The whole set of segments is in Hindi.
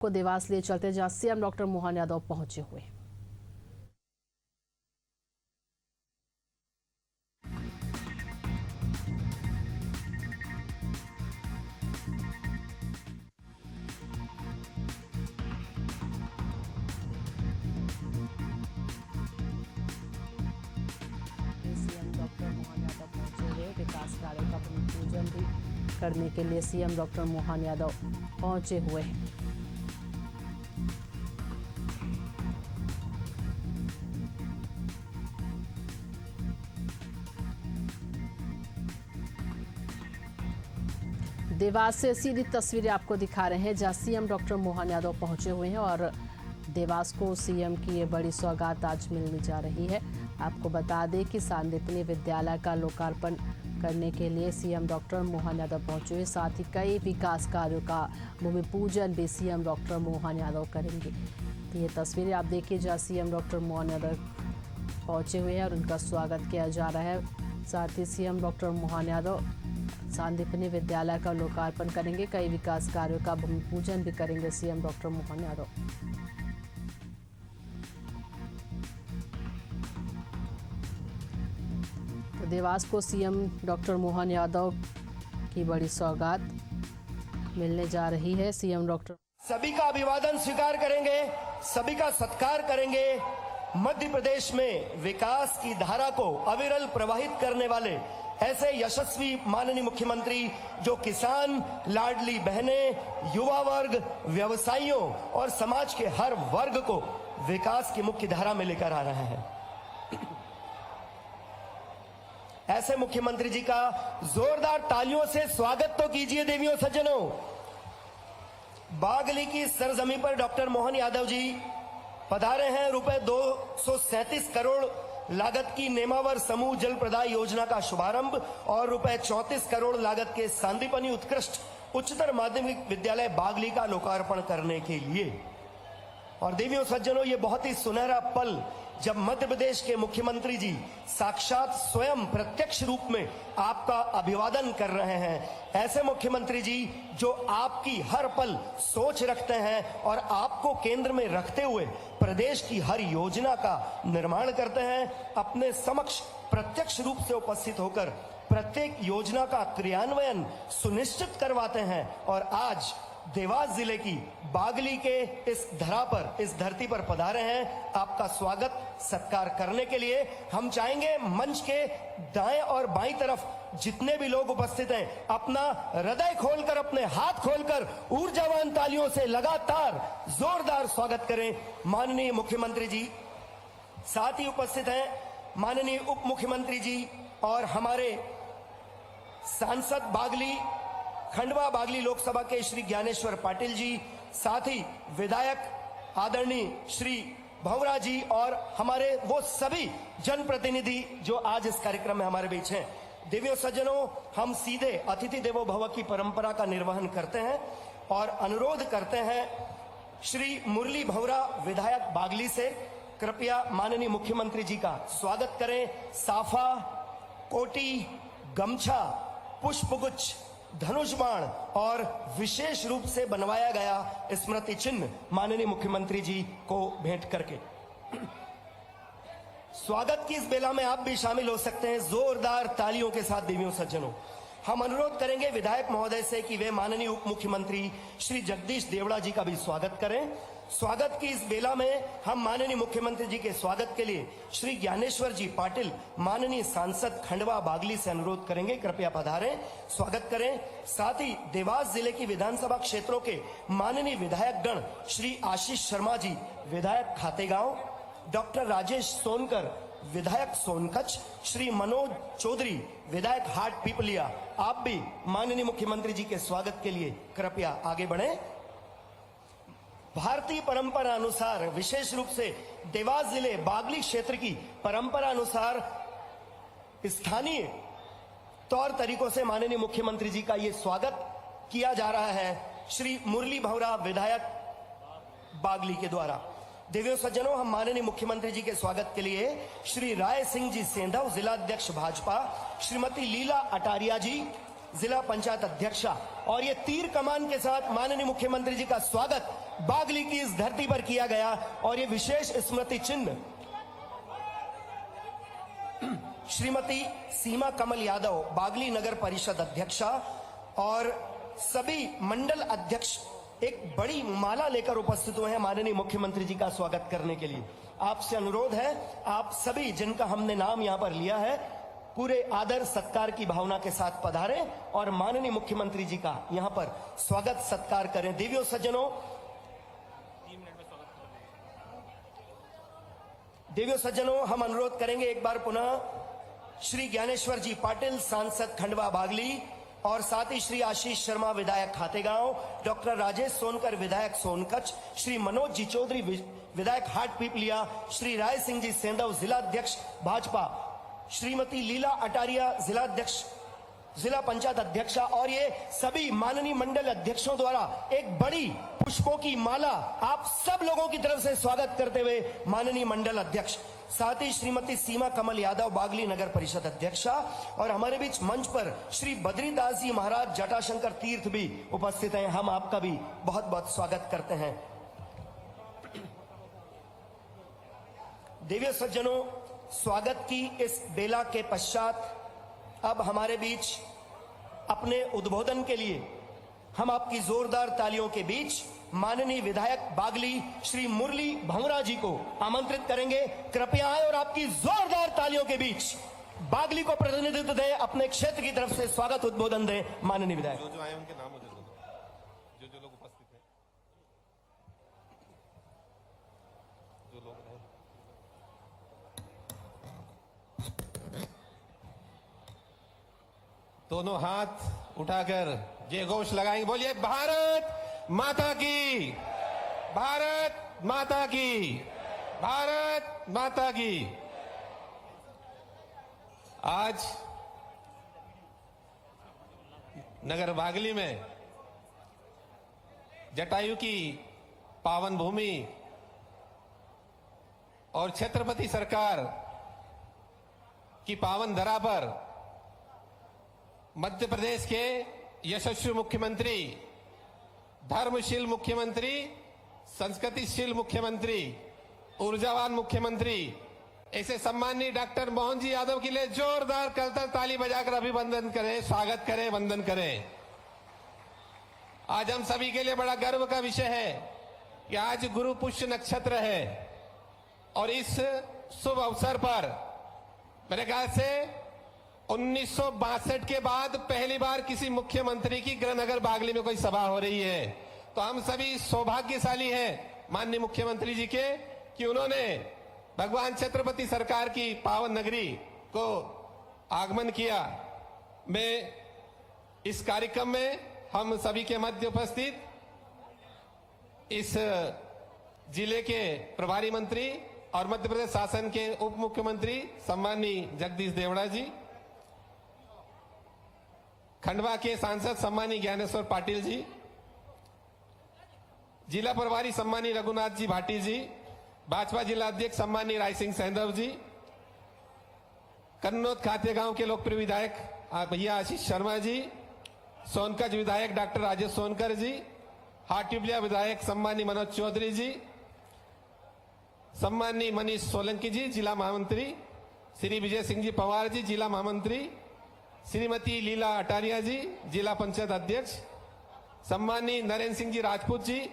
को देवास लिए चलते जहां सीएम डॉक्टर मोहन यादव पहुंचे हुए। सीएम डॉक्टर मोहन यादव पहुंचे हुए विकास कार्यों का भूमि पूजन भी करने के लिए सीएम डॉक्टर मोहन यादव पहुंचे हुए हैं। देवास से सीधी तस्वीरें आपको दिखा रहे हैं जहां सीएम डॉक्टर मोहन यादव पहुंचे हुए हैं और देवास को सीएम की ये बड़ी सौगात आज मिलने जा रही है। आपको बता दें कि सांदीपनि विद्यालय का लोकार्पण करने के लिए सीएम डॉक्टर मोहन यादव पहुंचे हुए, साथ ही कई विकास कार्यों का भूमि पूजन भी सीएम डॉक्टर मोहन यादव करेंगे। तो ये तस्वीरें आप देखिए जहां सीएम डॉक्टर मोहन यादव पहुंचे हुए हैं और उनका स्वागत किया जा रहा है। साथ ही सीएम डॉक्टर मोहन यादव सांदीपनि विद्यालय का लोकार्पण करेंगे, कई विकास कार्यों का भूमि पूजन भी करेंगे सीएम डॉक्टर मोहन यादव। तो देवास को सीएम डॉक्टर मोहन यादव की बड़ी सौगात मिलने जा रही है। सीएम डॉक्टर सभी का अभिवादन स्वीकार करेंगे, सभी का सत्कार करेंगे। मध्य प्रदेश में विकास की धारा को अविरल प्रवाहित करने वाले ऐसे यशस्वी माननीय मुख्यमंत्री जो किसान, लाडली बहनें, युवा वर्ग, व्यवसायियों और समाज के हर वर्ग को विकास की मुख्य धारा में लेकर आ रहे हैं। ऐसे मुख्यमंत्री जी का जोरदार तालियों से स्वागत तो कीजिए देवियों सज्जनों। बागली की सरजमी पर डॉक्टर मोहन यादव जी पधारे हैं। रुपए 237 करोड़ लागत की नेमावर समूह जल प्रदाय योजना का शुभारंभ और रुपए 34 करोड़ लागत के सांदीपनि उत्कृष्ट उच्चतर माध्यमिक विद्यालय बागली का लोकार्पण करने के लिए। और देवियों सज्जनों, ये बहुत ही सुनहरा पल जब मध्य प्रदेश के मुख्यमंत्री जी साक्षात स्वयं प्रत्यक्ष रूप में आपका अभिवादन कर रहे हैं। ऐसे मुख्यमंत्री जी जो आपकी हर पल सोच रखते हैं और आपको केंद्र में रखते हुए प्रदेश की हर योजना का निर्माण करते हैं, अपने समक्ष प्रत्यक्ष रूप से उपस्थित होकर प्रत्येक योजना का क्रियान्वयन सुनिश्चित करवाते हैं। और आज देवास जिले की बागली के इस धरा पर, इस धरती पर पधारे हैं। आपका स्वागत सत्कार करने के लिए हम चाहेंगे मंच के दाएं और बाईं तरफ जितने भी लोग उपस्थित हैं अपना हृदय खोलकर, अपने हाथ खोलकर ऊर्जावान तालियों से लगातार जोरदार स्वागत करें माननीय मुख्यमंत्री जी। साथ ही उपस्थित हैं माननीय उप मुख्यमंत्री जी और हमारे सांसद बागली, खंडवा बागली लोकसभा के श्री ज्ञानेश्वर पाटिल जी, साथ ही विधायक आदरणीय श्री भंवरा जी और हमारे वो सभी जनप्रतिनिधि जो आज इस कार्यक्रम में हमारे बीच हैं। देवियों सज्जनों, हम सीधे अतिथि देवो भव की परंपरा का निर्वहन करते हैं और अनुरोध करते हैं श्री मुरली भंवरा विधायक बागली से, कृपया माननीय मुख्यमंत्री जी का स्वागत करें। साफा, कोटी, गमछा, पुष्पगुच्छ, धनुष बाण और विशेष रूप से बनवाया गया स्मृति चिन्ह माननीय मुख्यमंत्री जी को भेंट करके स्वागत की इस बेला में आप भी शामिल हो सकते हैं जोरदार तालियों के साथ। देवियों सज्जनों, हम अनुरोध करेंगे विधायक महोदय से कि वे माननीय उप मुख्यमंत्री श्री जगदीश देवड़ा जी का भी स्वागत करें। स्वागत की इस बेला में हम माननीय मुख्यमंत्री जी के स्वागत के लिए श्री ज्ञानेश्वर जी पाटिल, माननीय सांसद खंडवा बागली से अनुरोध करेंगे, कृपया पधारें, स्वागत करें। साथ ही देवास जिले की विधानसभा क्षेत्रों के माननीय विधायक गण श्री आशीष शर्मा जी, विधायक खातेगांव, डॉक्टर राजेश सोनकर, विधायक सोनकच्छ, श्री मनोज चौधरी, विधायक हाट पीपलिया, आप भी माननीय मुख्यमंत्री जी के स्वागत के लिए कृपया आगे बढ़ें। भारतीय परंपरा अनुसार, विशेष रूप से देवास जिले बागली क्षेत्र की परंपरा अनुसार स्थानीय तौर तरीकों से माननीय मुख्यमंत्री जी का ये स्वागत किया जा रहा है श्री मुरली भंवरा विधायक बागली के द्वारा। देवियों सज्जनों, हम माननीय मुख्यमंत्री जी के स्वागत के लिए श्री राय सिंह जी सेंधव, जिला अध्यक्ष भाजपा, श्रीमती लीला अटारिया जी, जिला पंचायत अध्यक्षा, और ये तीर कमान के साथ माननीय मुख्यमंत्री जी का स्वागत बागली की इस धरती पर किया गया और ये विशेष स्मृति चिन्ह श्रीमती सीमा कमल यादव, बागली नगर परिषद अध्यक्षा और सभी मंडल अध्यक्ष एक बड़ी माला लेकर उपस्थित हुए हैं माननीय मुख्यमंत्री जी का स्वागत करने के लिए। आपसे अनुरोध है, आप सभी जिनका हमने नाम यहां पर लिया है, पूरे आदर सत्कार की भावना के साथ पधारें और माननीय मुख्यमंत्री जी का यहां पर स्वागत सत्कार करें। देवियों सज्जनों, हम अनुरोध करेंगे एक बार पुनः श्री ज्ञानेश्वर जी पाटिल, सांसद खंडवा बागली, और साथ ही श्री आशीष शर्मा विधायक खातेगांव, डॉक्टर राजेश सोनकर विधायक सोनकच्छ, श्री मनोज जी चौधरी विधायक हाट पीपलिया, श्री राय सिंह जी सेंधव जिला अध्यक्ष भाजपा, श्रीमती लीला अटारिया जिला पंचायत अध्यक्षा, और ये सभी माननीय मंडल अध्यक्षों द्वारा एक बड़ी पुष्पों की माला आप सब लोगों की तरफ से स्वागत करते हुए माननीय मंडल अध्यक्ष, साथ ही श्रीमती सीमा कमल यादव, बागली नगर परिषद अध्यक्षा, और हमारे बीच मंच पर श्री बद्रीदास जी महाराज जटाशंकर तीर्थ भी उपस्थित हैं। हम आपका भी बहुत बहुत स्वागत करते हैं। देवियों सज्जनों, स्वागत की इस बेला के पश्चात अब हमारे बीच अपने उद्बोधन के लिए हम आपकी जोरदार तालियों के बीच माननीय विधायक बागली श्री मुरली भंवरा जी को आमंत्रित करेंगे। कृपया आए और आपकी जोरदार तालियों के बीच बागली को प्रतिनिधित्व दें, अपने क्षेत्र की तरफ से स्वागत उद्बोधन दें। माननीय विधायक जो आए उनके नाम मुझे जो लोग उपस्थित हैं, जो लोग हैं। दोनों हाथ उठाकर जय घोष लगाएंगे। बोलिए भारत माता की, भारत माता की, भारत माता की। आज नगर बागली में जटायु की पावन भूमि और छत्रपति सरकार की पावन धरा पर मध्य प्रदेश के यशस्वी मुख्यमंत्री, धर्मशील मुख्यमंत्री, संस्कृतिशील मुख्यमंत्री, ऊर्जावान मुख्यमंत्री, ऐसे सम्माननीय डॉक्टर मोहन जी यादव के लिए जोरदार करताल ताली बजाकर अभिवंदन करें, स्वागत करें, वंदन करें। आज हम सभी के लिए बड़ा गर्व का विषय है कि आज गुरु पुष्य नक्षत्र है और इस शुभ अवसर पर मेरे ख्याल से 1962 के बाद पहली बार किसी मुख्यमंत्री की गृहनगर बागली में कोई सभा हो रही है। तो हम सभी सौभाग्यशाली हैं माननीय मुख्यमंत्री जी के कि उन्होंने भगवान छत्रपति सरकार की पावन नगरी को आगमन किया। मैं इस कार्यक्रम में हम सभी के मध्य उपस्थित इस जिले के प्रभारी मंत्री और मध्य प्रदेश शासन के उप मुख्यमंत्री सम्माननीय जगदीश देवड़ा जी, खंडवा के सांसद सम्माननीय ज्ञानेश्वर पाटिल जी, जिला प्रभारी सम्माननीय रघुनाथ जी भाटी जी, भाजपा जिला अध्यक्ष सम्माननीय राय सिंह सेंधव जी, कन्नौज खातेगांव के लोकप्रिय विधायक भैया आशीष शर्मा जी, सोनकच्छ विधायक डॉक्टर राजेश सोनकर जी, हाटीबलिया विधायक सम्माननीय मनोज चौधरी जी, सम्माननीय मनीष सोलंकी जी जिला महामंत्री, श्री विजय सिंह जी पवार जी जिला महामंत्री, श्रीमती लीला अटारिया जी जिला पंचायत अध्यक्ष, सम्माननीय नरेंद्र सिंह जी राजपूत जी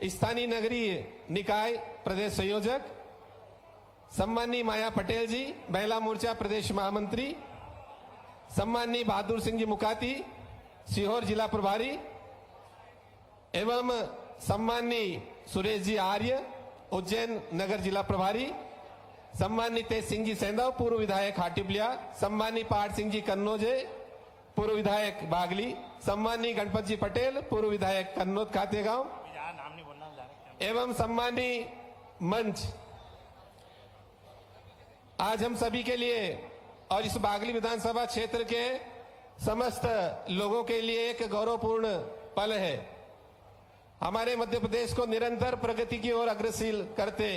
स्थानीय नगरीय निकाय प्रदेश संयोजक, सम्माननीय माया पटेल जी महिला मोर्चा प्रदेश महामंत्री, सम्माननीय बहादुर सिंह जी मुकाती सीहोर जिला प्रभारी, एवं सम्माननीय सुरेश जी आर्य उज्जैन नगर जिला प्रभारी, सम्माननीय तेज सिंह जी सेंधव पूर्व विधायक हाटीबलिया, सम्माननीय पाठ सिंह जी कन्नौजे पूर्व विधायक बागली, सम्माननीय गणपत जी पटेल पूर्व विधायक कन्नौज खातेगांव, एवं सम्माननीय मंच। आज हम सभी के लिए और इस बागली विधानसभा क्षेत्र के समस्त लोगों के लिए एक गौरवपूर्ण पल है। हमारे मध्य प्रदेश को निरंतर प्रगति की ओर अग्रसर करते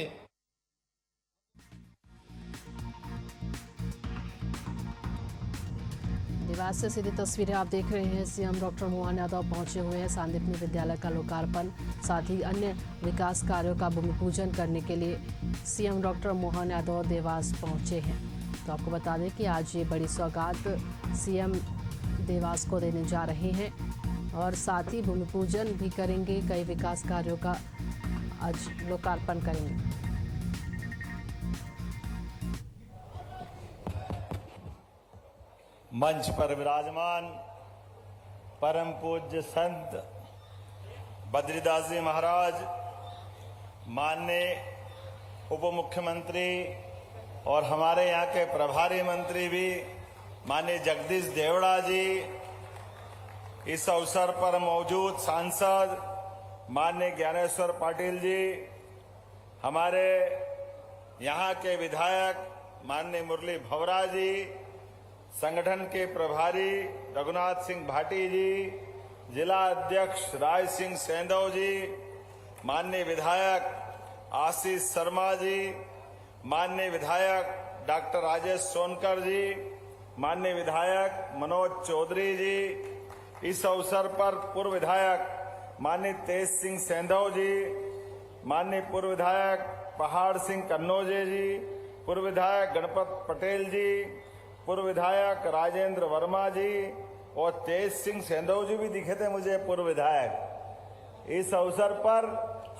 देवास से सीधी तस्वीरें आप देख रहे हैं। सीएम डॉक्टर मोहन यादव पहुंचे हुए हैं सांदीपनी विद्यालय का लोकार्पण, साथ ही अन्य विकास कार्यों का भूमि पूजन करने के लिए सीएम डॉक्टर मोहन यादव देवास पहुंचे हैं। तो आपको बता दें कि आज ये बड़ी सौगात सीएम देवास को देने जा रहे हैं और साथ ही भूमि पूजन भी करेंगे, कई विकास कार्यों का आज लोकार्पण करेंगे। मंच पर विराजमान परम पूज्य संत बद्रीदास जी महाराज, माननीय उप मुख्यमंत्री और हमारे यहाँ के प्रभारी मंत्री भी माननीय जगदीश देवड़ा जी, इस अवसर पर मौजूद सांसद माननीय ज्ञानेश्वर पाटिल जी, हमारे यहाँ के विधायक माननीय मुरली भवरा जी, संगठन के प्रभारी रघुनाथ सिंह भाटी जी, जिला अध्यक्ष राज सिंह सेंधव जी, माननीय विधायक आशीष शर्मा जी, माननीय विधायक डॉक्टर राजेश सोनकर जी, माननीय विधायक मनोज चौधरी जी, इस अवसर पर पूर्व विधायक माननीय तेज सिंह सेंधव जी, माननीय पूर्व विधायक पहाड़ सिंह कन्नौजे जी, पूर्व विधायक गणपत पटेल जी, पूर्व विधायक राजेंद्र वर्मा जी और तेज सिंह सेंधव जी भी दिखे थे मुझे, पूर्व विधायक। इस अवसर पर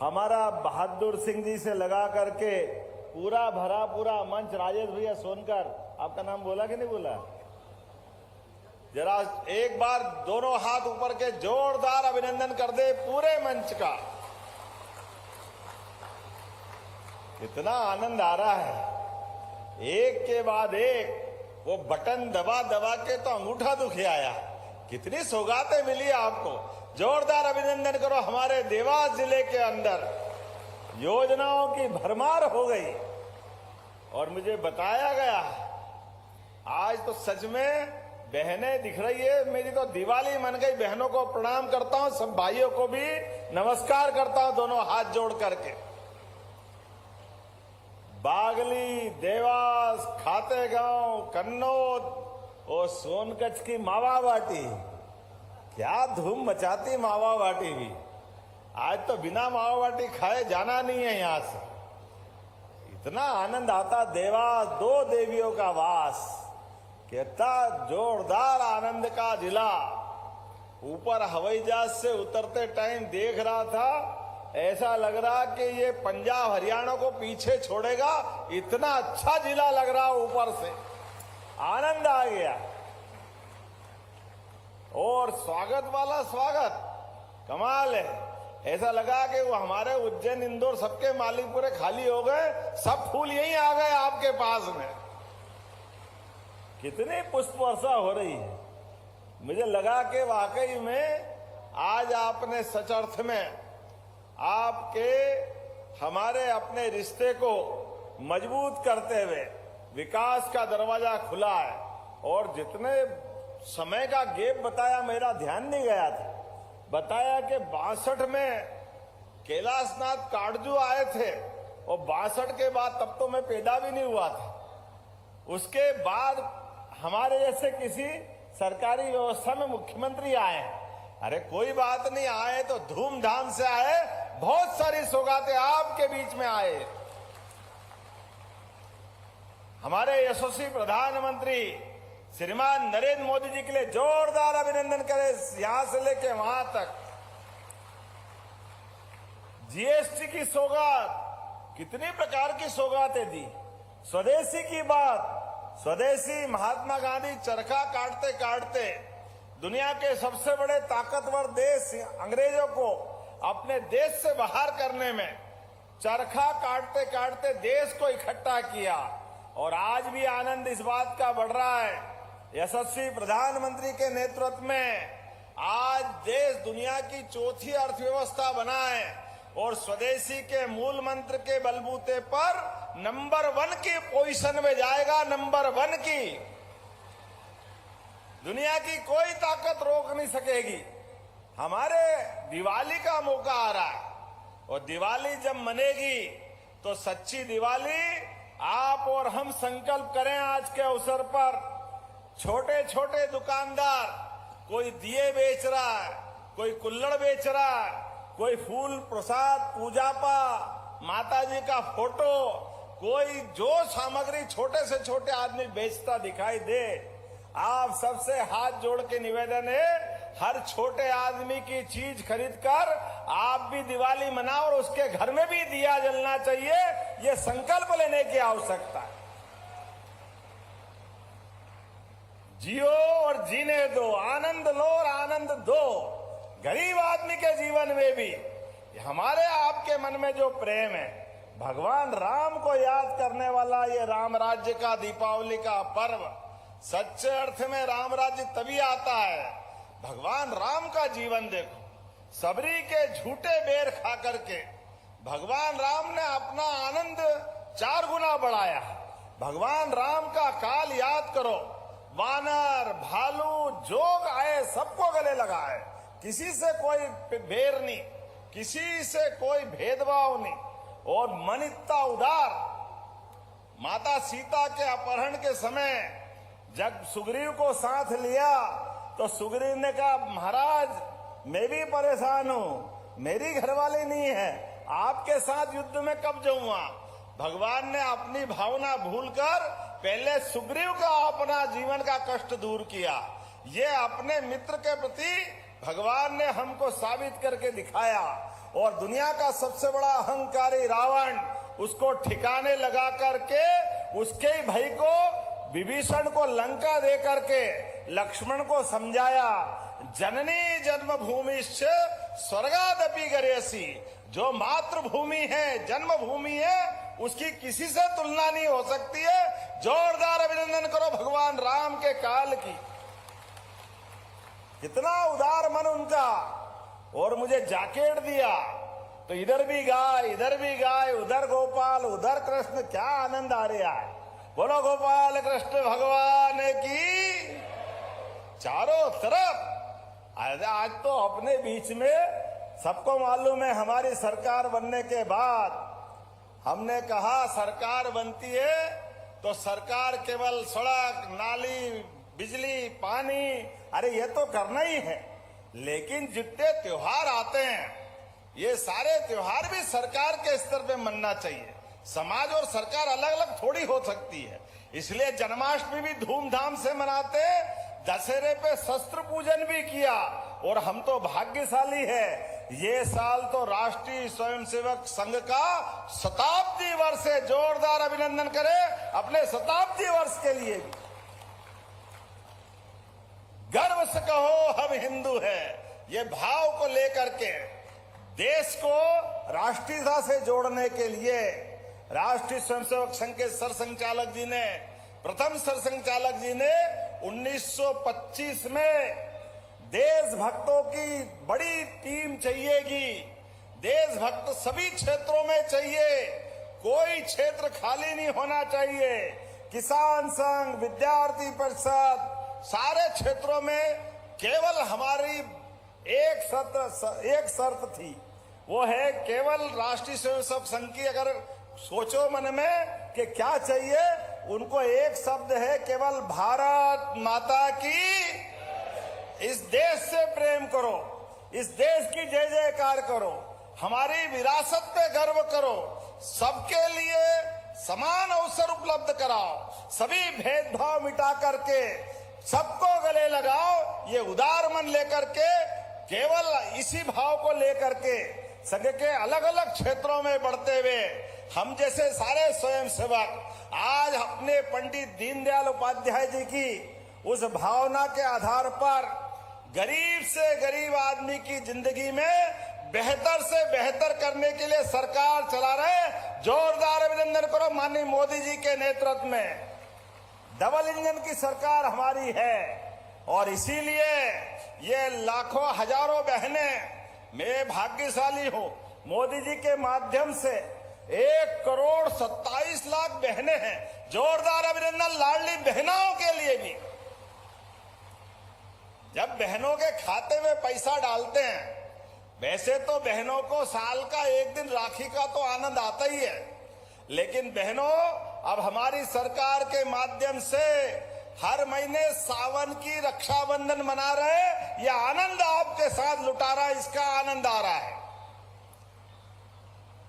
हमारा बहादुर सिंह जी से लगा करके पूरा भरा पूरा मंच, राजेश भैया सोनकर, आपका नाम बोला कि नहीं बोला? जरा एक बार दोनों हाथ ऊपर के जोरदार अभिनंदन कर दे पूरे मंच का। कितना आनंद आ रहा है, एक के बाद एक वो बटन दबा दबा के तो अंगूठा दुखी आया। कितनी सौगातें मिली आपको, जोरदार अभिनंदन करो। हमारे देवास जिले के अंदर योजनाओं की भरमार हो गई और मुझे बताया गया आज तो सच में बहनें दिख रही है। मेरी तो दिवाली मन गई। बहनों को प्रणाम करता हूं, सब भाइयों को भी नमस्कार करता हूं दोनों हाथ जोड़ करके। बागली, देवास, खातेगांव, कन्नौज और सोनकच्छ की मावा बाटी, क्या धूम मचाती मावा बाटी भी। आज तो बिना मावा बाटी खाए जाना नहीं है यहां से, इतना आनंद आता। देवास दो देवियों का वास, कहता जोरदार आनंद का जिला। ऊपर हवाई जहाज से उतरते टाइम देख रहा था, ऐसा लग रहा कि ये पंजाब हरियाणा को पीछे छोड़ेगा, इतना अच्छा जिला लग रहा ऊपर से। आनंद आ गया और स्वागत वाला स्वागत कमाल है। ऐसा लगा कि वो हमारे उज्जैन इंदौर सबके मालिक पूरे खाली हो गए, सब फूल यहीं आ गए आपके पास में। कितनी पुष्प वर्षा हो रही है। मुझे लगा कि वाकई में आज आपने सच अर्थ में आपके हमारे अपने रिश्ते को मजबूत करते हुए विकास का दरवाजा खुला है। और जितने समय का गैप बताया, मेरा ध्यान नहीं गया था, बताया कि 62 में कैलाशनाथ काटजू आए थे और 62 के बाद तब तो मैं पैदा भी नहीं हुआ था। उसके बाद हमारे जैसे किसी सरकारी व्यवस्था में मुख्यमंत्री आए। अरे कोई बात नहीं, आए तो धूमधाम से आए, बहुत सारी सौगातें आपके बीच में आए। हमारे यशस्वी प्रधानमंत्री श्रीमान नरेंद्र मोदी जी के लिए जोरदार अभिनंदन करें, यहां से लेके वहां तक। जीएसटी की सौगात, कितनी प्रकार की सौगातें दी। स्वदेशी की बात, स्वदेशी महात्मा गांधी चरखा काटते काटते दुनिया के सबसे बड़े ताकतवर देश अंग्रेजों को अपने देश से बाहर करने में चरखा काटते काटते देश को इकट्ठा किया। और आज भी आनंद इस बात का बढ़ रहा है, यशस्वी प्रधानमंत्री के नेतृत्व में आज देश दुनिया की चौथी अर्थव्यवस्था बना है और स्वदेशी के मूल मंत्र के बलबूते पर नंबर 1 की पोजीशन में जाएगा। नंबर 1 की दुनिया की कोई ताकत रोक नहीं सकेगी। हमारे दिवाली का मौका आ रहा है और दिवाली जब मनेगी तो सच्ची दिवाली आप और हम संकल्प करें आज के अवसर पर छोटे छोटे दुकानदार, कोई दिए बेच रहा है, कोई कुल्हड़ बेच रहा है, कोई फूल प्रसाद पूजा पा माता जी का फोटो, कोई जो सामग्री छोटे से छोटे आदमी बेचता दिखाई दे, आप सबसे हाथ जोड़ के निवेदन है, हर छोटे आदमी की चीज खरीदकर आप भी दिवाली मनाओ और उसके घर में भी दिया जलना चाहिए, ये संकल्प लेने की आवश्यकता है। जियो और जीने दो, आनंद लो और आनंद दो। गरीब आदमी के जीवन में भी हमारे आपके मन में जो प्रेम है, भगवान राम को याद करने वाला ये राम राज्य का दीपावली का पर्व, सच्चे अर्थ में राम राज्य तभी आता है, भगवान राम का जीवन देखो। सबरी के झूठे बेर खा करके भगवान राम ने अपना आनंद 4 गुना बढ़ाया। भगवान राम का काल याद करो, वानर भालू जोग आए सबको गले लगाए, किसी से कोई बेर नहीं, किसी से कोई भेदभाव नहीं, और मन इतना उदार। माता सीता के अपहरण के समय जब सुग्रीव को साथ लिया तो सुग्रीव ने कहा, महाराज मैं भी परेशान हूं, मेरी घरवाली नहीं है, आपके साथ युद्ध में कब जाऊंगा। भगवान ने अपनी भावना भूलकर पहले सुग्रीव का अपना जीवन का कष्ट दूर किया। ये अपने मित्र के प्रति भगवान ने हमको साबित करके दिखाया, और दुनिया का सबसे बड़ा अहंकारी रावण, उसको ठिकाने लगा करके उसके ही भाई को विभीषण को लंका दे करके लक्ष्मण को समझाया, जननी जन्मभूमिश्च स्वर्गादपि गरेसी, जो मातृभूमि है, जन्मभूमि है, उसकी किसी से तुलना नहीं हो सकती है। जोरदार अभिनंदन करो भगवान राम के काल की, कितना उदार मन उनका। और मुझे जैकेट दिया तो इधर भी गाय, इधर भी गाय, उधर गोपाल, उधर कृष्ण, क्या आनंद आ रहा है। बोलो गोपाल कृष्ण भगवान की। चारों तरफ आज तो अपने बीच में सबको मालूम है, हमारी सरकार बनने के बाद हमने कहा सरकार बनती है तो सरकार केवल सड़क, नाली, बिजली, पानी, अरे ये तो करना ही है, लेकिन जितने त्योहार आते हैं ये सारे त्योहार भी सरकार के स्तर पे मनना चाहिए। समाज और सरकार अलग अलग थोड़ी हो सकती है, इसलिए जन्माष्टमी भी धूमधाम से मनाते, दशहरे पे शस्त्र पूजन भी किया। और हम तो भाग्यशाली है, ये साल तो राष्ट्रीय स्वयंसेवक संघ का शताब्दी वर्ष है। जोरदार अभिनंदन करें अपने शताब्दी वर्ष के लिए भी। गर्व से कहो हम हिंदू हैं, ये भाव को लेकर के देश को राष्ट्रीयता से जोड़ने के लिए राष्ट्रीय स्वयंसेवक संघ के सरसंघचालक जी ने, प्रथम सरसंघचालक जी ने 1925 में देशभक्तों की बड़ी टीम चाहिएगी, देशभक्त सभी क्षेत्रों में चाहिए, कोई क्षेत्र खाली नहीं होना चाहिए। किसान संघ, विद्यार्थी परिषद, सारे क्षेत्रों में केवल हमारी एक शर्त थी, वो है केवल राष्ट्रीय स्वयंसेवक संघ की, अगर सोचो मन में कि क्या चाहिए, उनको एक शब्द है केवल भारत माता की। इस देश से प्रेम करो, इस देश की जय जयकार करो, हमारी विरासत पे गर्व करो, सबके लिए समान अवसर उपलब्ध कराओ, सभी भेदभाव मिटा करके सबको गले लगाओ। ये उदार मन लेकर के, केवल इसी भाव को लेकर के संघ के अलग अलग क्षेत्रों में बढ़ते हुए हम जैसे सारे स्वयंसेवक आज अपने पंडित दीनदयाल उपाध्याय जी की उस भावना के आधार पर गरीब से गरीब आदमी की जिंदगी में बेहतर से बेहतर करने के लिए सरकार चला रहे। जोरदार अभिनंदन करो माननीय मोदी जी के नेतृत्व में। डबल इंजन की सरकार हमारी है, और इसीलिए ये लाखों हजारों बहनें, मैं भाग्यशाली हूं, मोदी जी के माध्यम से 1,27,00,000 बहनें हैं। जोरदार अभिनंदन लाडली बहनों के लिए भी। जब बहनों के खाते में पैसा डालते हैं, वैसे तो बहनों को साल का एक दिन राखी का तो आनंद आता ही है, लेकिन बहनों अब हमारी सरकार के माध्यम से हर महीने सावन की रक्षाबंधन मना रहे, ये आनंद आपके साथ लुटा रहा है, इसका आनंद आ रहा है।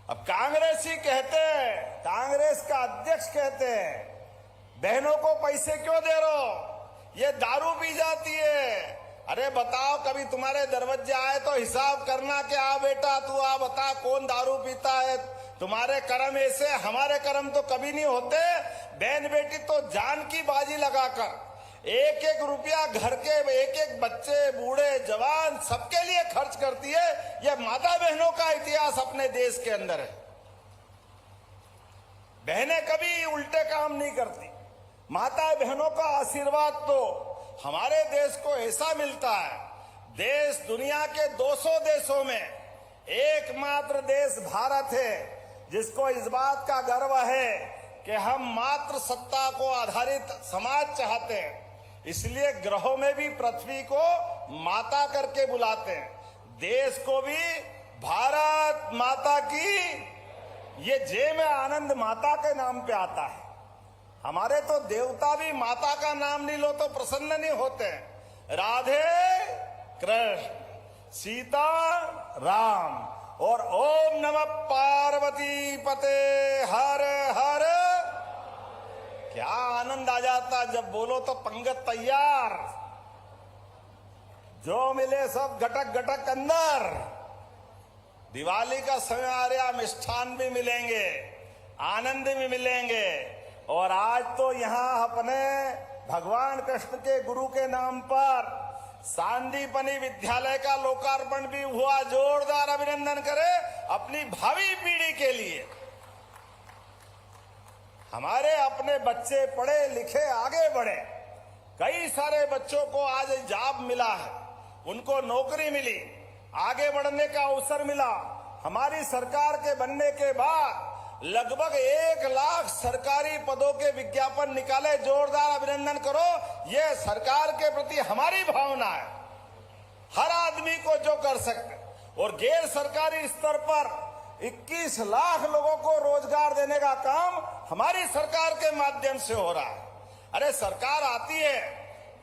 अब कांग्रेसी कहते हैं, कांग्रेस का अध्यक्ष कहते हैं, बहनों को पैसे क्यों दे रहे हो, ये दारू पी जाती है। अरे बताओ, कभी तुम्हारे दरवाजे आए तो हिसाब करना कि आ बेटा तू आ बता कौन दारू पीता है। तुम्हारे कर्म ऐसे, हमारे कर्म तो कभी नहीं होते। बहन बेटी तो जान की बाजी लगाकर एक एक रुपया घर के एक एक बच्चे, बूढ़े, जवान सबके लिए खर्च करती है। यह माता बहनों का इतिहास अपने देश के अंदर है। बहनें कभी उल्टे काम नहीं करती। माता बहनों का आशीर्वाद तो हमारे देश को ऐसा मिलता है। देश दुनिया के 200 देशों में एकमात्र देश भारत है जिसको इस बात का गर्व है कि हम मात्र सत्ता को आधारित समाज चाहते हैं। इसलिए ग्रहों में भी पृथ्वी को माता करके बुलाते हैं। देश को भी भारत माता की, ये जय में आनंद माता के नाम पे आता है। हमारे तो देवता भी माता का नाम नहीं लो तो प्रसन्न नहीं होते। राधे कृष्ण, सीता राम और ओम नमः पार्वती पते हर हर। क्या आनंद आ जाता जब बोलो तो पंगत तैयार, जो मिले सब गटक गटक अंदर। दिवाली का समय आ रहा, मिष्ठान भी मिलेंगे, आनंद भी मिलेंगे। और आज तो यहाँ अपने भगवान कृष्ण के गुरु के नाम पर सांदीपनी विद्यालय का लोकार्पण भी हुआ। जोरदार अभिनंदन करें अपनी भावी पीढ़ी के लिए। हमारे अपने बच्चे पढ़े लिखे आगे बढ़े। कई सारे बच्चों को आज जॉब मिला है, उनको नौकरी मिली, आगे बढ़ने का अवसर मिला। हमारी सरकार के बनने के बाद लगभग 1 लाख सरकारी पदों के विज्ञापन निकाले। जोरदार अभिनंदन करो, ये सरकार के प्रति हमारी भावना है। हर आदमी को जो कर सकते। और गैर सरकारी स्तर पर 21 लाख लोगों को रोजगार देने का काम हमारी सरकार के माध्यम से हो रहा है। अरे सरकार आती है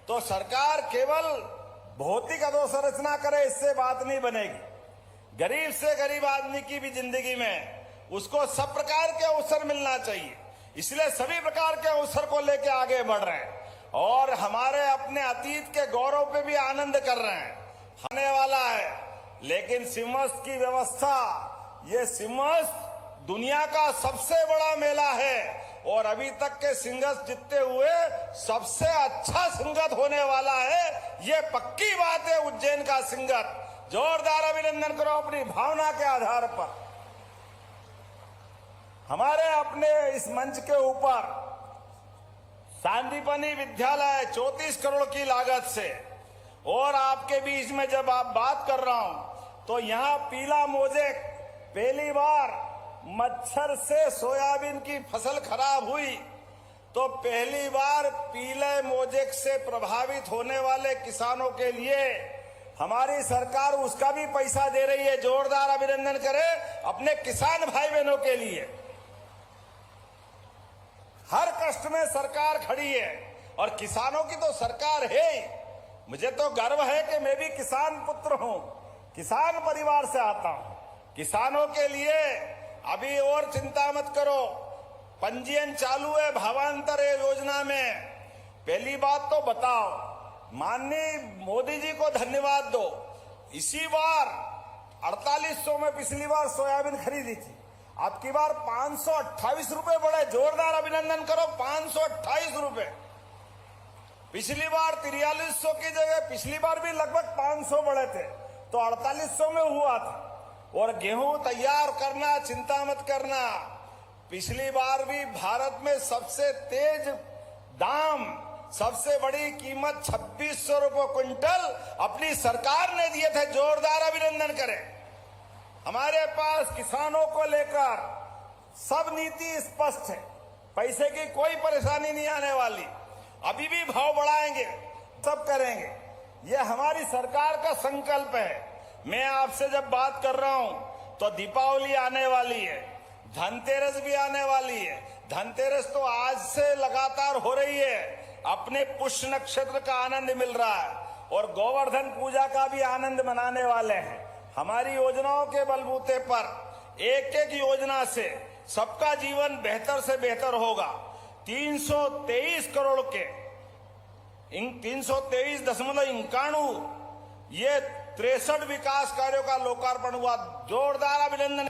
तो सरकार केवल भौतिक अधोसंरचना करे, इससे बात नहीं बनेगी। गरीब से गरीब आदमी की भी जिंदगी में उसको सब प्रकार के अवसर मिलना चाहिए। इसलिए सभी प्रकार के अवसर को लेकर आगे बढ़ रहे हैं और हमारे अपने अतीत के गौरव पे भी आनंद कर रहे हैं। आने वाला है, लेकिन सिम्हस्थ की व्यवस्था, ये सिम्हस्थ दुनिया का सबसे बड़ा मेला है और अभी तक के सिंगस्त जीतते हुए सबसे अच्छा सिंगत होने वाला है। ये पक्की बात है उज्जैन का सिंगत। जोरदार अभिनंदन करो अपनी भावना के आधार पर। हमारे अपने इस मंच के ऊपर सांदीपनी विद्यालय 34 करोड़ की लागत से, और आपके बीच में जब आप बात कर रहा हूं तो यहां पीला मोजेक, पहली बार मच्छर से सोयाबीन की फसल खराब हुई तो पहली बार पीले मोजेक से प्रभावित होने वाले किसानों के लिए हमारी सरकार उसका भी पैसा दे रही है। जोरदार अभिनंदन करें अपने किसान भाई बहनों के लिए। हर कष्ट में सरकार खड़ी है और किसानों की तो सरकार है ही। मुझे तो गर्व है कि मैं भी किसान पुत्र हूं, किसान परिवार से आता हूं। किसानों के लिए अभी और चिंता मत करो, पंजीयन चालू है भावांतर योजना में। पहली बात तो बताओ, माननीय मोदी जी को धन्यवाद दो। इसी बार 4800 में पिछली बार सोयाबीन खरीदी थी, अब की बार 528 रुपए बढ़े। जोरदार अभिनंदन करो, 528 रुपए। पिछली बार 4300 की जगह पिछली बार भी लगभग 500 बढ़े थे, तो 4800 में हुआ था। और गेहूं तैयार करना, चिंता मत करना, पिछली बार भी भारत में सबसे तेज दाम, सबसे बड़ी कीमत 2600 रुपए क्विंटल अपनी सरकार ने दिए थे। जोरदार अभिनंदन करें। हमारे पास किसानों को लेकर सब नीति स्पष्ट है, पैसे की कोई परेशानी नहीं आने वाली। अभी भी भाव बढ़ाएंगे, सब करेंगे, यह हमारी सरकार का संकल्प है। मैं आपसे जब बात कर रहा हूं तो दीपावली आने वाली है, धनतेरस भी आने वाली है। धनतेरस तो आज से लगातार हो रही है, अपने पुष्य नक्षत्र का आनंद मिल रहा है और गोवर्धन पूजा का भी आनंद मनाने वाले हैं। हमारी योजनाओं के बलबूते पर एक एक योजना से सबका जीवन बेहतर से बेहतर होगा। 323 करोड़ के 323.91 ये 63 विकास कार्यों का लोकार्पण हुआ। जोरदार अभिनंदन।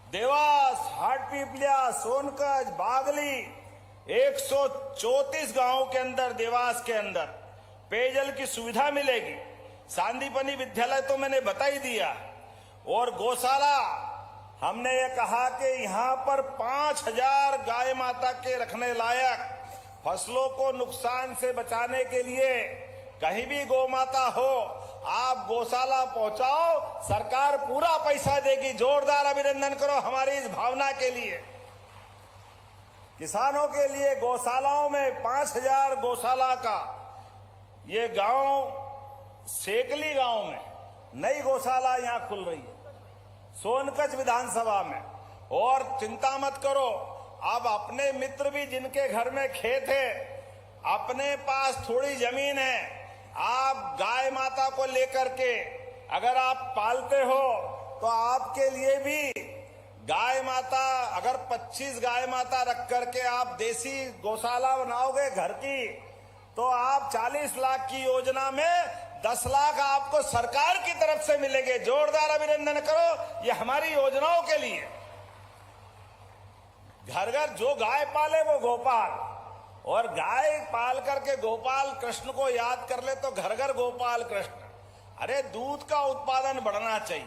देवास, हाटपीपलिया, सोनकच, बागली 134 गांवों के अंदर, देवास के अंदर पेयजल की सुविधा मिलेगी। सांदीपनी विद्यालय तो मैंने बता ही दिया। और गौशाला हमने ये कहा कि यहां पर 5000 गाय माता के रखने लायक, फसलों को नुकसान से बचाने के लिए कहीं भी गौ माता हो आप गौशाला पहुंचाओ, सरकार पूरा पैसा देगी। जोरदार अभिनंदन करो हमारी इस भावना के लिए। किसानों के लिए गौशालाओं में 5000 गौशाला का ये गांव, सेकली गांव में नई गौशाला यहां खुल रही है, सोनकच विधानसभा में। और चिंता मत करो, अब अपने मित्र भी जिनके घर में खेत है, अपने पास थोड़ी जमीन है, आप गाय माता को लेकर के अगर आप पालते हो तो आपके लिए भी गाय माता, अगर 25 गाय माता रख करके आप देसी गौशाला बनाओगे घर की, तो आप 40 लाख की योजना में 10 लाख आपको सरकार की तरफ से मिलेंगे। जोरदार अभिनंदन करो ये हमारी योजनाओं के लिए। घर घर जो गाय पाले वो गोपाल, और गाय पाल करके गोपाल कृष्ण को याद कर ले तो घर घर गोपाल कृष्ण। अरे दूध का उत्पादन बढ़ना चाहिए।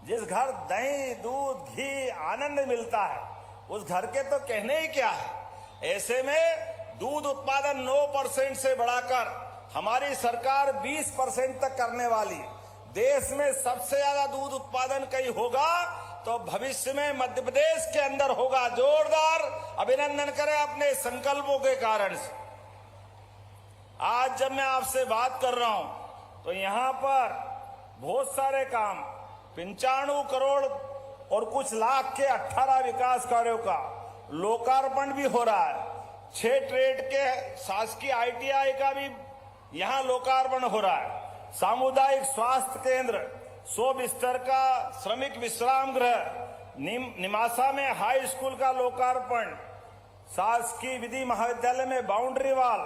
जिस घर दही, दूध, घी, आनंद मिलता है उस घर के तो कहने ही क्या है। ऐसे में दूध उत्पादन 9% से बढ़ाकर हमारी सरकार 20% तक करने वाली है। देश में सबसे ज्यादा दूध उत्पादन कहीं होगा तो भविष्य में मध्य प्रदेश के अंदर होगा। जोरदार अभिनंदन करें अपने संकल्पों के कारण से। आज जब मैं आपसे बात कर रहा हूं तो यहां पर बहुत सारे काम, 95 करोड़ और कुछ लाख के 18 विकास कार्यों का लोकार्पण भी हो रहा है। 6 ट्रेड के शासकीय ITI का भी यहां लोकार्पण हो रहा है। सामुदायिक स्वास्थ्य केंद्र, 100 बिस्तर का श्रमिक विश्राम गृह, निमासा में हाई स्कूल का लोकार्पण, शासकीय विधि महाविद्यालय में बाउंड्री वॉल,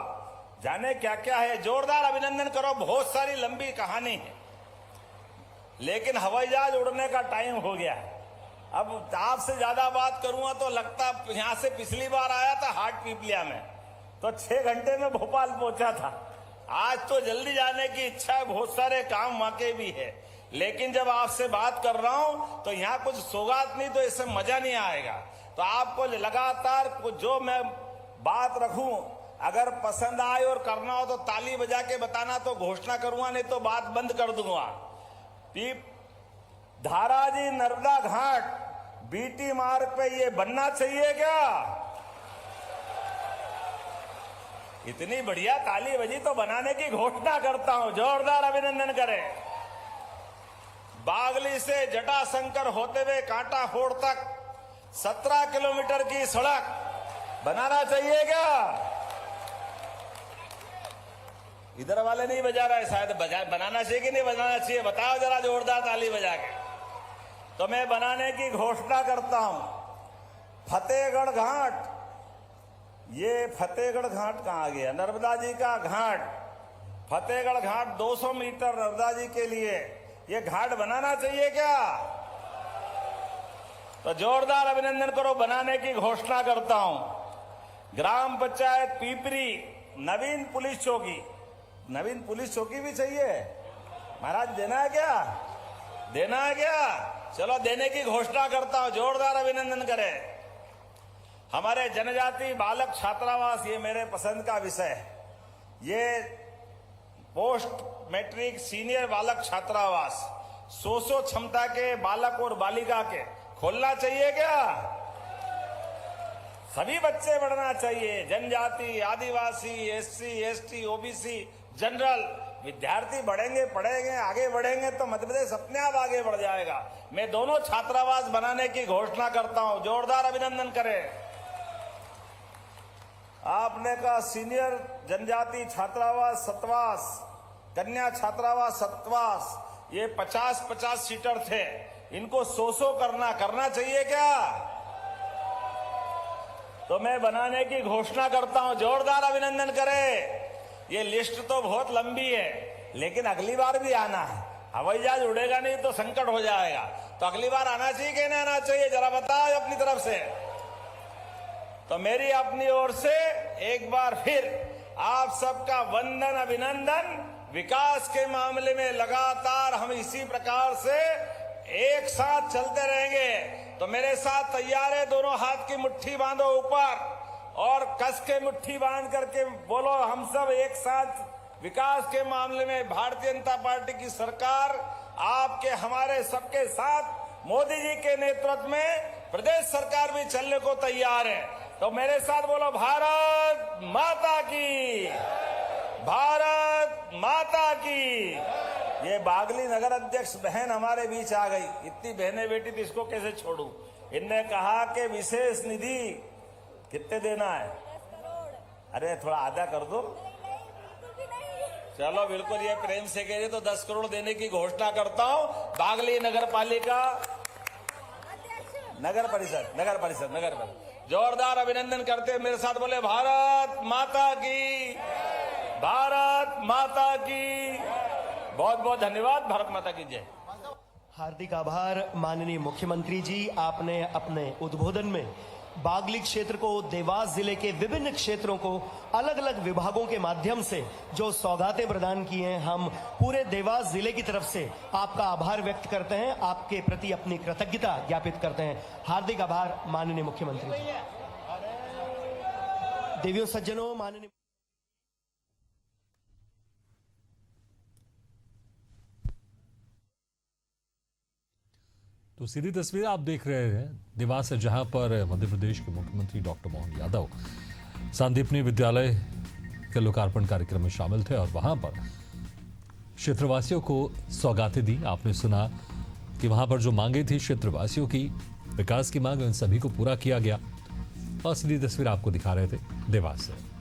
जाने क्या क्या है। जोरदार अभिनंदन करो। बहुत सारी लंबी कहानी है, लेकिन हवाई जहाज उड़ने का टाइम हो गया है। अब आपसे ज्यादा बात करूंगा तो लगता, यहां से पिछली बार आया था हाटपीपलिया में तो 6 घंटे में भोपाल पहुंचा था। आज तो जल्दी जाने की इच्छा है, बहुत सारे काम वाकई भी है, लेकिन जब आपसे बात कर रहा हूं तो यहाँ कुछ सौगात नहीं तो इससे मजा नहीं आएगा। तो आपको लगातार जो मैं बात रखूं, अगर पसंद आए और करना हो तो ताली बजा के बताना, तो घोषणा करूंगा, नहीं तो बात बंद कर दूंगा। धाराजी नर्मदा घाट BT मार्ग पे ये बनना चाहिए क्या? इतनी बढ़िया ताली बजी तो बनाने की घोषणा करता हूं। जोरदार अभिनंदन करें। बागली से जटाशंकर होते हुए कांटा होड़ तक 17 किलोमीटर की सड़क बनाना चाहिए क्या? इधर वाले नहीं बजा रहा है, शायद बनाना चाहिए कि नहीं बनाना चाहिए, बताओ जरा जोरदार ताली बजा के। तो मैं बनाने की घोषणा करता हूं। फतेहगढ़ घाट, ये फतेहगढ़ घाट कहां गया? नर्मदा जी का घाट, फतेहगढ़ घाट 200 मीटर नर्मदा जी के लिए ये घाट बनाना चाहिए क्या? तो जोरदार अभिनंदन करो। बनाने की घोषणा करता हूं। ग्राम पंचायत पीपरी नवीन पुलिस चौकी, नवीन पुलिस चौकी भी चाहिए महाराज, देना है क्या? देना है क्या? चलो देने की घोषणा करता हूं। जोरदार अभिनंदन करें। हमारे जनजाति बालक छात्रावास, ये मेरे पसंद का विषय है। ये पोस्ट मैट्रिक सीनियर बालक छात्रावास 100 क्षमता के बालक और बालिका के खोलना चाहिए क्या? सभी बच्चे बढ़ना चाहिए। जनजाति, आदिवासी, SC, ST, OBC, जनरल विद्यार्थी बढ़ेंगे, पढ़ेंगे, आगे बढ़ेंगे तो मध्य प्रदेश अपने आप आगे बढ़ जाएगा। मैं दोनों छात्रावास बनाने की घोषणा करता हूं। जोरदार अभिनंदन करें। आपने कहा सीनियर जनजाति छात्रावास सतवास, कन्या छात्रावास सतवास, ये 50-50 सीटर थे, इनको 100 करना चाहिए क्या? तो मैं बनाने की घोषणा करता हूं, जोरदार अभिनंदन करें। ये लिस्ट तो बहुत लंबी है, लेकिन अगली बार भी आना है। हवाई जहाज उड़ेगा नहीं तो संकट हो जाएगा, तो अगली बार आना चाहिए कि नहीं आना चाहिए, जरा बताओ अपनी तरफ से। तो मेरी अपनी ओर से एक बार फिर आप सबका वंदन अभिनंदन। विकास के मामले में लगातार हम इसी प्रकार से एक साथ चलते रहेंगे। तो मेरे साथ तैयार है, दोनों हाथ की मुट्ठी बांधो ऊपर और कस के मुट्ठी बांध करके बोलो, हम सब एक साथ विकास के मामले में भारतीय जनता पार्टी की सरकार आपके हमारे सबके साथ मोदी जी के नेतृत्व में प्रदेश सरकार भी चलने को तैयार है। तो मेरे साथ बोलो, भारत माता की, भारत माता की। ये बागली नगर अध्यक्ष बहन हमारे बीच आ गई, इतनी बहनें बेटी थी, इसको कैसे छोड़ू। इनने कहा कि विशेष निधि कितने देना है? अरे थोड़ा आधा कर दो। चलो बिल्कुल, ये प्रेम से कह रही तो 10 करोड़ देने की घोषणा करता हूं। बागली नगर पालिका, नगर परिषद जोरदार अभिनंदन करते हुए मेरे साथ बोले, भारत माता की, भारत माता की। बहुत बहुत धन्यवाद। भारत माता की जय। हार्दिक आभार माननीय मुख्यमंत्री जी। आपने अपने उद्बोधन में बागली क्षेत्र को, देवास जिले के विभिन्न क्षेत्रों को अलग अलग विभागों के माध्यम से जो सौगातें प्रदान की हैं, हम पूरे देवास जिले की तरफ से आपका आभार व्यक्त करते हैं, आपके प्रति अपनी कृतज्ञता ज्ञापित करते हैं। हार्दिक आभार माननीय मुख्यमंत्री जी। देवियों सज्जनों, माननीय तो सीधी तस्वीर आप देख रहे हैं देवास से, जहां पर मध्य प्रदेश के मुख्यमंत्री डॉक्टर मोहन यादव सांदीपनी विद्यालय के लोकार्पण कार्यक्रम में शामिल थे और वहां पर क्षेत्रवासियों को सौगातें दी। आपने सुना कि वहां पर जो मांगे थी क्षेत्रवासियों की, विकास की मांग, उन सभी को पूरा किया गया। और सीधी तस्वीर आपको दिखा रहे थे देवास से।